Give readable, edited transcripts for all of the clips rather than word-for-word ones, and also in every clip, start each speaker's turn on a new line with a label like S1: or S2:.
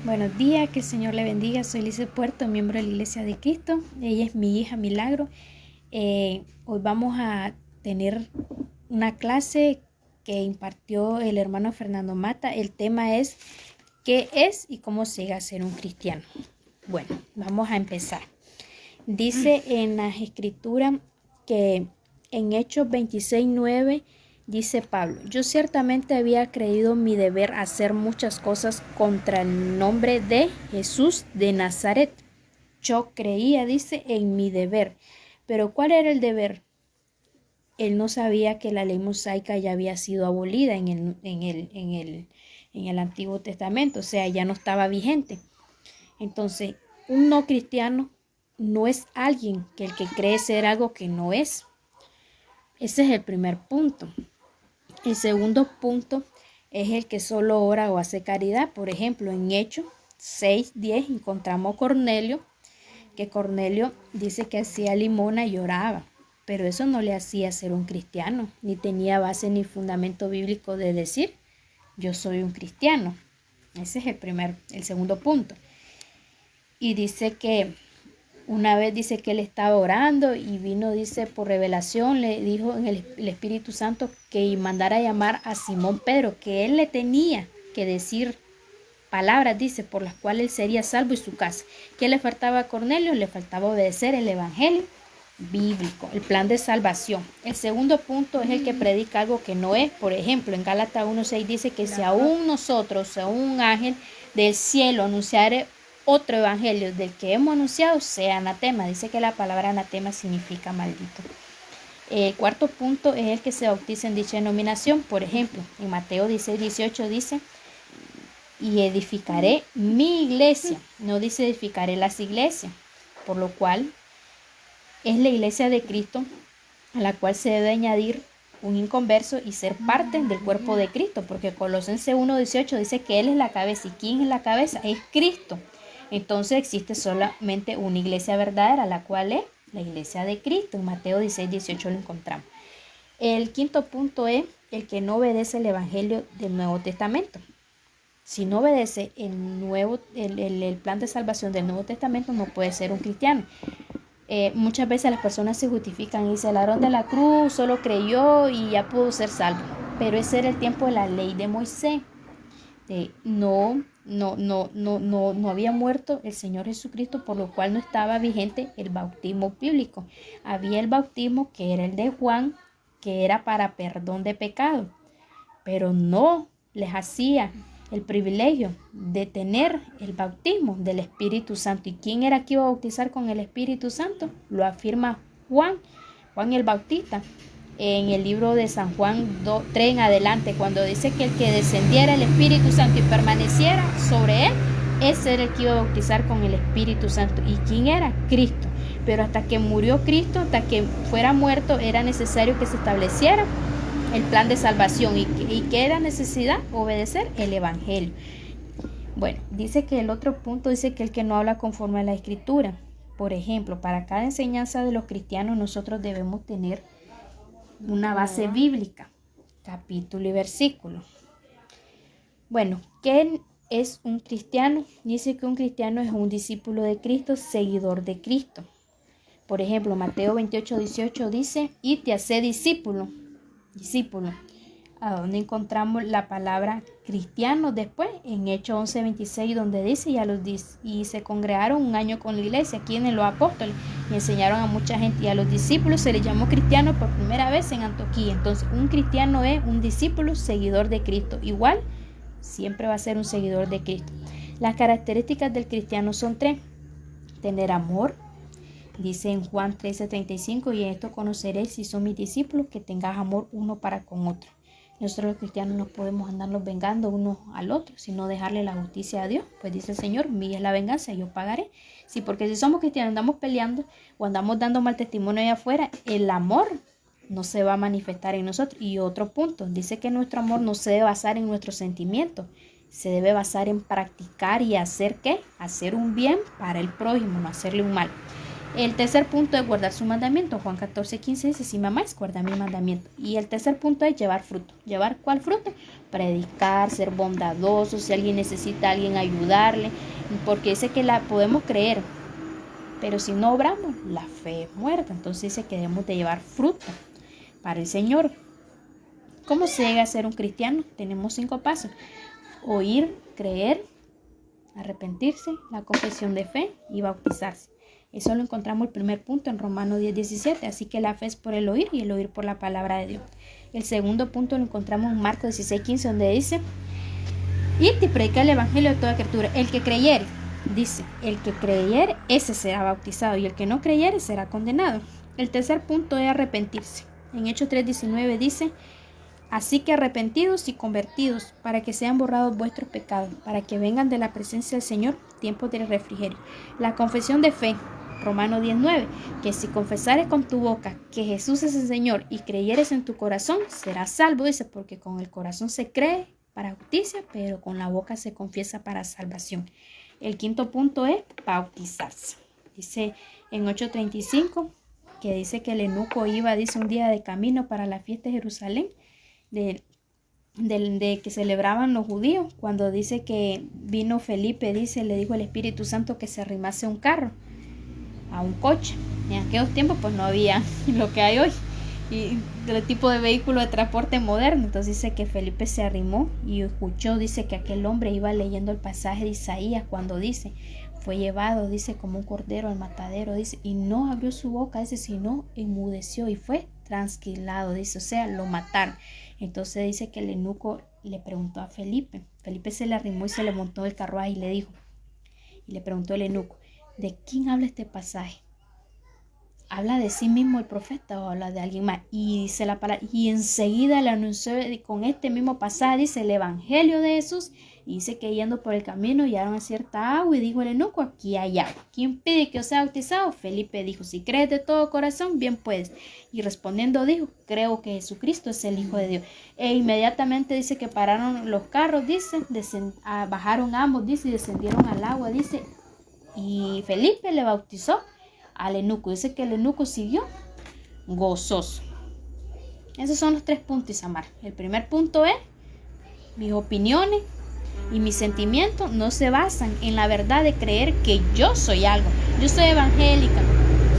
S1: Buenos días, que el Señor le bendiga. Soy Lice Puerto, miembro de la Iglesia de Cristo. Ella es mi hija Milagro. Hoy vamos a tener una clase que impartió el hermano Fernando Mata. El tema es ¿qué es y cómo se llega a ser un cristiano? Bueno, vamos a empezar. Dice en las escrituras que en Hechos 26:9 dice Pablo: yo ciertamente había creído mi deber hacer muchas cosas contra el nombre de Jesús de Nazaret. Yo creía, dice, en mi deber. Pero ¿cuál era el deber? Él no sabía que la ley mosaica ya había sido abolida en el Antiguo Testamento, o sea, ya no estaba vigente. Entonces, un no cristiano no es alguien que el que cree ser algo que no es. Ese es el primer punto. El segundo punto es el que solo ora o hace caridad. Por ejemplo, en Hechos 6:10 encontramos a Cornelio, que Cornelio dice que hacía limosna y oraba, pero eso no le hacía ser un cristiano, ni tenía base ni fundamento bíblico de decir yo soy un cristiano. Ese es el segundo punto. Y dice que una vez dice que él estaba orando y vino, dice, por revelación, le dijo en el Espíritu Santo que mandara a llamar a Simón Pedro, que él le tenía que decir palabras, dice, por las cuales él sería salvo y su casa. ¿Qué le faltaba a Cornelio? Le faltaba obedecer el evangelio bíblico, el plan de salvación. El segundo punto es el que predica algo que no es. Por ejemplo, en Gálatas 1:6 dice que si aún nosotros, a un ángel del cielo anunciare otro evangelio del que hemos anunciado, sea anatema. Dice que la palabra anatema significa maldito. El cuarto punto es el que se bautiza en dicha denominación. Por ejemplo, en Mateo 16:18 dice: y edificaré mi iglesia. No dice edificaré las iglesias, por lo cual es la iglesia de Cristo a la cual se debe añadir un inconverso y ser parte del cuerpo de Cristo, porque Colosenses 1:18 dice que Él es la cabeza. ¿Y quién es la cabeza? Es Cristo. Entonces existe solamente una iglesia verdadera, la cual es la iglesia de Cristo. En Mateo 16:18 lo encontramos. El quinto punto es el que no obedece el evangelio del Nuevo Testamento. Si no obedece el plan de salvación del Nuevo Testamento, no puede ser un cristiano. Muchas veces las personas se justifican y dicen: el Aarón de la cruz solo creyó y ya pudo ser salvo. Pero ese era el tiempo de la ley de Moisés. No había muerto el Señor Jesucristo, por lo cual no estaba vigente el bautismo bíblico. Había el bautismo que era el de Juan, que era para perdón de pecado, pero no les hacía el privilegio de tener el bautismo del Espíritu Santo. ¿Y quién era que iba a bautizar con el Espíritu Santo? Lo afirma Juan el Bautista, en el libro de San Juan 3 en adelante, cuando dice que el que descendiera el Espíritu Santo y permaneciera sobre él, ese era el que iba a bautizar con el Espíritu Santo. ¿Y quién era? Cristo. Pero hasta que murió Cristo, hasta que fuera muerto, era necesario que se estableciera el plan de salvación. ¿Y qué era necesidad? Obedecer el evangelio. Bueno, dice que el otro punto dice que el que no habla conforme a la escritura. Por ejemplo, para cada enseñanza de los cristianos nosotros debemos tener una base bíblica, capítulo y versículo. Bueno, ¿qué es un cristiano? Dice que un cristiano es un discípulo de Cristo, seguidor de Cristo. Por ejemplo, Mateo 28:18 dice: y te hace discípulo. ¿A dónde encontramos la palabra cristiano después? En Hechos 11:26, donde dice: y se congregaron un año con la iglesia, quienes los apóstoles, y enseñaron a mucha gente, y a los discípulos se les llamó cristianos por primera vez en Antioquía. Entonces, un cristiano es un discípulo seguidor de Cristo. Igual, siempre va a ser un seguidor de Cristo. Las características del cristiano son 3: tener amor. Dice en Juan 13:35: y en esto conoceréis si son mis discípulos, que tengas amor uno para con otro. Nosotros los cristianos no podemos andarnos vengando uno al otro, sino dejarle la justicia a Dios. Pues dice el Señor: mía es la venganza, yo pagaré. Sí, porque si somos cristianos, andamos peleando o andamos dando mal testimonio allá afuera, el amor no se va a manifestar en nosotros. Y otro punto, dice que nuestro amor no se debe basar en nuestros sentimientos, se debe basar en practicar y hacer ¿qué? Hacer un bien para el prójimo, no hacerle un mal. El tercer punto es guardar su mandamiento. Juan 14:15 dice, si mamáis, guarda mi mandamiento. Y el tercer punto es llevar fruto. ¿Llevar cuál fruto? Predicar, ser bondadoso, si alguien necesita a alguien ayudarle, porque dice que la podemos creer, pero si no obramos, la fe es muerta. Entonces dice que debemos de llevar fruto para el Señor. ¿Cómo se llega a ser un cristiano? Tenemos 5 pasos. Oír, creer, arrepentirse, la confesión de fe y bautizarse. Eso lo encontramos el primer punto en Romanos 10:17. Así que la fe es por el oír y el oír por la palabra de Dios. El segundo punto lo encontramos en Marcos 16:15, donde dice, id y predicar el evangelio de toda criatura. El que creyere, dice, el que creyere, ese será bautizado, y el que no creyere será condenado. El tercer punto es arrepentirse. En Hechos 3:19 dice, así que arrepentidos y convertidos, para que sean borrados vuestros pecados, para que vengan de la presencia del Señor tiempos de refrigerio. La confesión de fe, Romanos 10:9, que si confesares con tu boca que Jesús es el Señor y creyeres en tu corazón, serás salvo, dice, porque con el corazón se cree para justicia, pero con la boca se confiesa para salvación. El quinto punto es bautizarse. Dice en 8:35, que dice que el eunuco iba, dice, un día de camino para la fiesta de Jerusalén, de que celebraban los judíos, cuando dice que vino Felipe, dice, le dijo el Espíritu Santo que se arrimase a un carro, a un coche. En aquellos tiempos pues no había lo que hay hoy, y el tipo de vehículo de transporte moderno. Entonces dice que Felipe se arrimó y escuchó, dice, que aquel hombre iba leyendo el pasaje de Isaías, cuando dice, fue llevado, dice, como un cordero al matadero, dice, y no abrió su boca, dice, sino enmudeció y fue trasquilado, dice, o sea, lo mataron. Entonces dice que el eunuco le preguntó a Felipe. Felipe se le arrimó y se le montó el carruaje y le dijo, y le preguntó el eunuco, ¿de quién habla este pasaje? ¿Habla de sí mismo el profeta o habla de alguien más? Y dice la palabra, y enseguida le anunció con este mismo pasaje, dice, el evangelio de Jesús. Y dice que yendo por el camino hallaron cierta agua, y dijo el eunuco, aquí hay agua. ¿Quién pide que os sea bautizado? Felipe dijo, si crees de todo corazón, bien puedes. Y respondiendo dijo, creo que Jesucristo es el Hijo de Dios. E inmediatamente dice que pararon los carros, dice, bajaron ambos, dice, y descendieron al agua, dice, y Felipe le bautizó al eunuco. Dice que el eunuco siguió gozoso. Esos son los 3 puntos, Isamar. El primer punto es, mis opiniones y mis sentimientos no se basan en la verdad de creer que yo soy algo. Yo soy evangélica,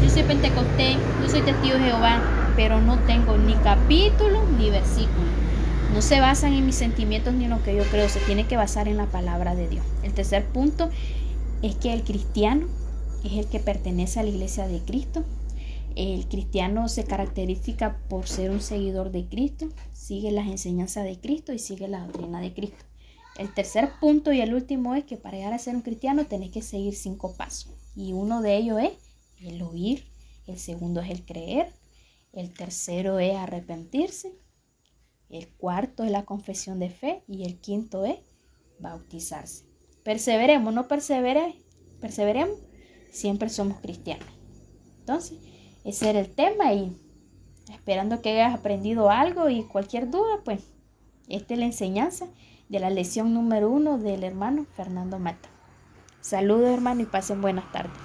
S1: yo soy pentecostés, yo soy testigo de Jehová, pero no tengo ni capítulo ni versículo. No se basan en mis sentimientos ni en lo que yo creo, se tiene que basar en la palabra de Dios. El tercer punto es que el cristiano es el que pertenece a la iglesia de Cristo. El cristiano se caracteriza por ser un seguidor de Cristo, sigue las enseñanzas de Cristo y sigue la doctrina de Cristo. El tercer punto y el último es que para llegar a ser un cristiano tenés que seguir 5 pasos. Y uno de ellos es el oír, el segundo es el creer, el tercero es arrepentirse, el cuarto es la confesión de fe y el quinto es bautizarse. Perseveremos, no perseveremos, siempre somos cristianos. Entonces, ese era el tema, y esperando que hayas aprendido algo, y cualquier duda, pues, esta es la enseñanza de la lección número 1 del hermano Fernando Mata. Saludos, hermano, y pasen buenas tardes.